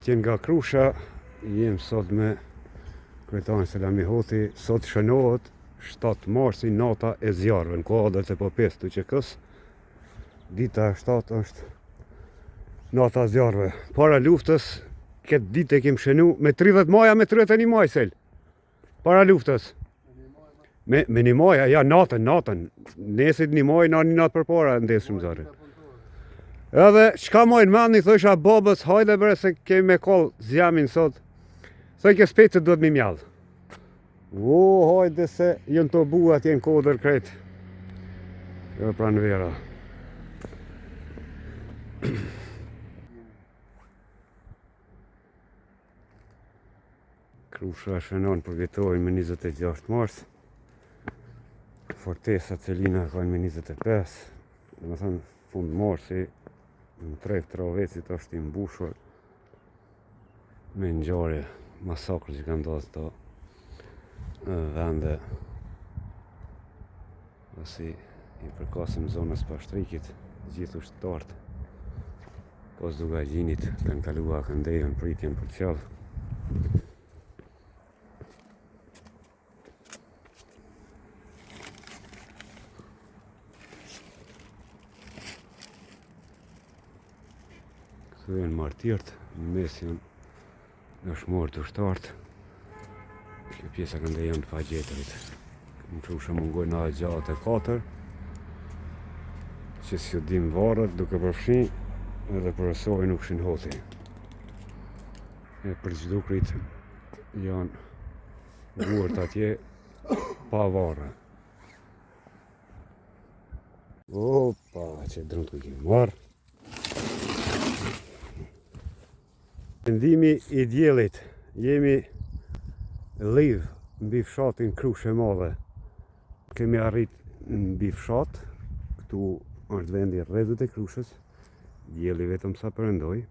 Tjen nga Krusha, jem sot me kryetarin Selami Hoti. Sot shënohet 7 marsi, nata e zjarëve në kuadrat e popes të QK-s. Dita 7 është nata e zjarëve. Para luftës, këtë ditë e kem shënu me 30 maja, me 31 maj sel. Para luftës. Me një maja, ja natën. Nesit një maj, na një natë për para ndesë shumë zare. Edhe çka mojnë mend, i thosha babës, hajde bre se kemi me koll zjamin sot. Sa i ke spet se duhet mi mjall. Hajde se jënë të buat, jenë kodër kret. Jo pranë vera. Krusha shënon përvjetojnë me 26 mars. Fortesa Celina kanë me 25. Dhe më thënë fund marsi, në treg Travecit është i mbushur me ngjarje masakrë që kanë ndodhur këto vende, si i përkasim zonës Pashtrikit, gjithu shtartë pos Dugagjinit kanë kaluar këndejën pritjen për qellë. Këtu janë martirët, në mes janë dëshmorë të shtartë. Kjo pjesa këndej janë të pagjetërit. Në Krusha mungoj na gjatë e 4, që si dim varët duke përfshin edhe përësoj nuk shin hoti. E për çdukrit janë vuart atje pa varë. Opa, që drënë të kemë marë. Vendimi i diellit, jemi live mbi fshatin Krushë e Madhe. Kemi arrit mbi fshat, këtu është vendi rrezet e Krushës, dielli vetëm sa përëndoj.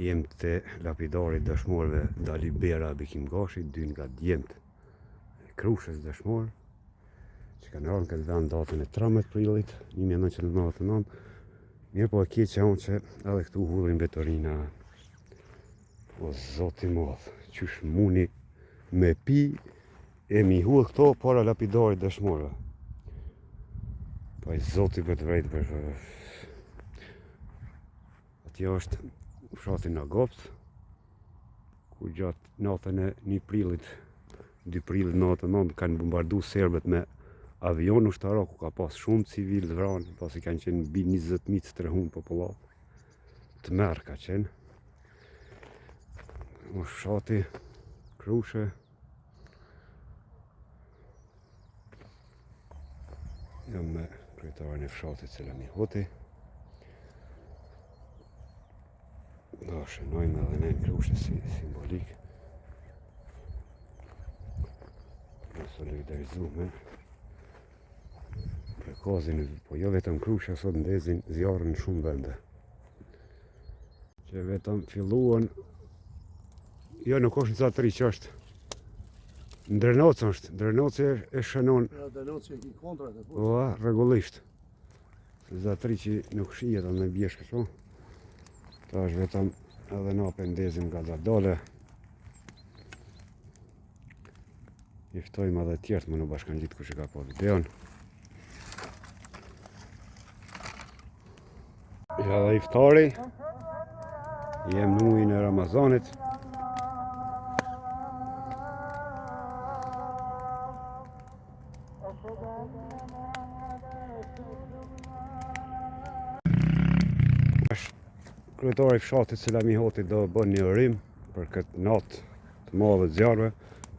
Jem te lapidari dëshmorëve Dali Bera Bekim Gashi, 2 nga djemtë e Krushës dëshmorë, që kanë rënë këtë vend datën e 13 prillit 1999. Mirë po e keqja unë që edhe këtu hullin vetorina. O zoti madh, qysh muni me pi e mi hull këto para lapidarit dëshmorëve. Pa i zoti për të vrejtë për atje është fshati Nagopt, ku gjatë natën e 1 prillit, 2 prillit 99 kanë bombardu serbët me avion ushtarak, ku ka pas shumë civil të vranë, pasi kanë qenë mbi 20.000 të trehun popullat. Të merë ka qenë. Është fshati Krushe. Jam me kryetarin e fshatit Selami Hoti. Do shënojmë edhe ne Krushe si simbolik. Ne solidarizume për kozin, po jo vetëm Krusha, sot ndezin zjarën në shumë vende. Që vetëm filluan. Jo, nuk është në Zatëri që është. Në Drenocë është. Drenocë e shënon. Ja, Drenocë e ki kontrat e po. Po, rregullisht. Zatëri që nuk shihet me bjesh kështu. Ta është vetëm edhe na pendezim nga dale. I ftojmë edhe tjertë më në bashkan gjitë kush e ka po videon. Ja dhe iftari. Jem në ujin e Ramazanit. Kryetari i fshatit Selami Hoti do bën një urim për këtë natë të madhe të zjarëve.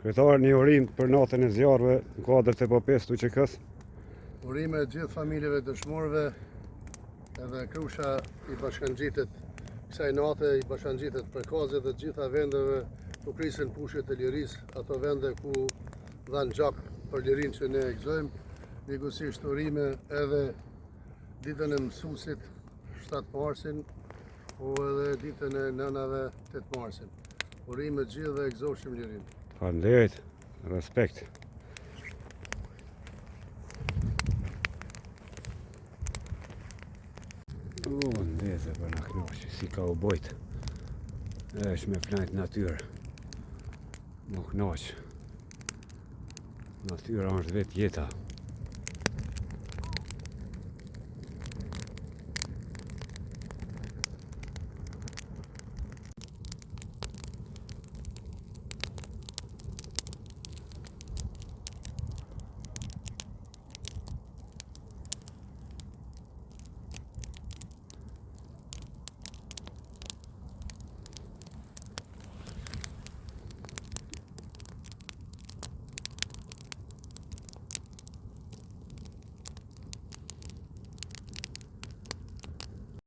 Kryetari, një urim për natën e zjarëve në kuadrat e popes të QK-s. Urime gjithë familjeve dëshmorëve, edhe Krusha i bashkangjitet kësaj nate, i bashkangjitet përkazet dhe gjitha vendeve ku krisin pushjet e lirisë, ato vende ku dhanë gjak për lirin që ne e gëzojmë. Njëkohësisht urime edhe ditën e mësuesit 7 marsin, po edhe ditën e nënave 8 marsin. Urime gjithë dhe e gëzoshim lirin. Faleminderit, respekt. Ndeze për në Krushë, si ka u bojtë. është me flajt natyrë. Më knaq. Natyra është vetë jeta.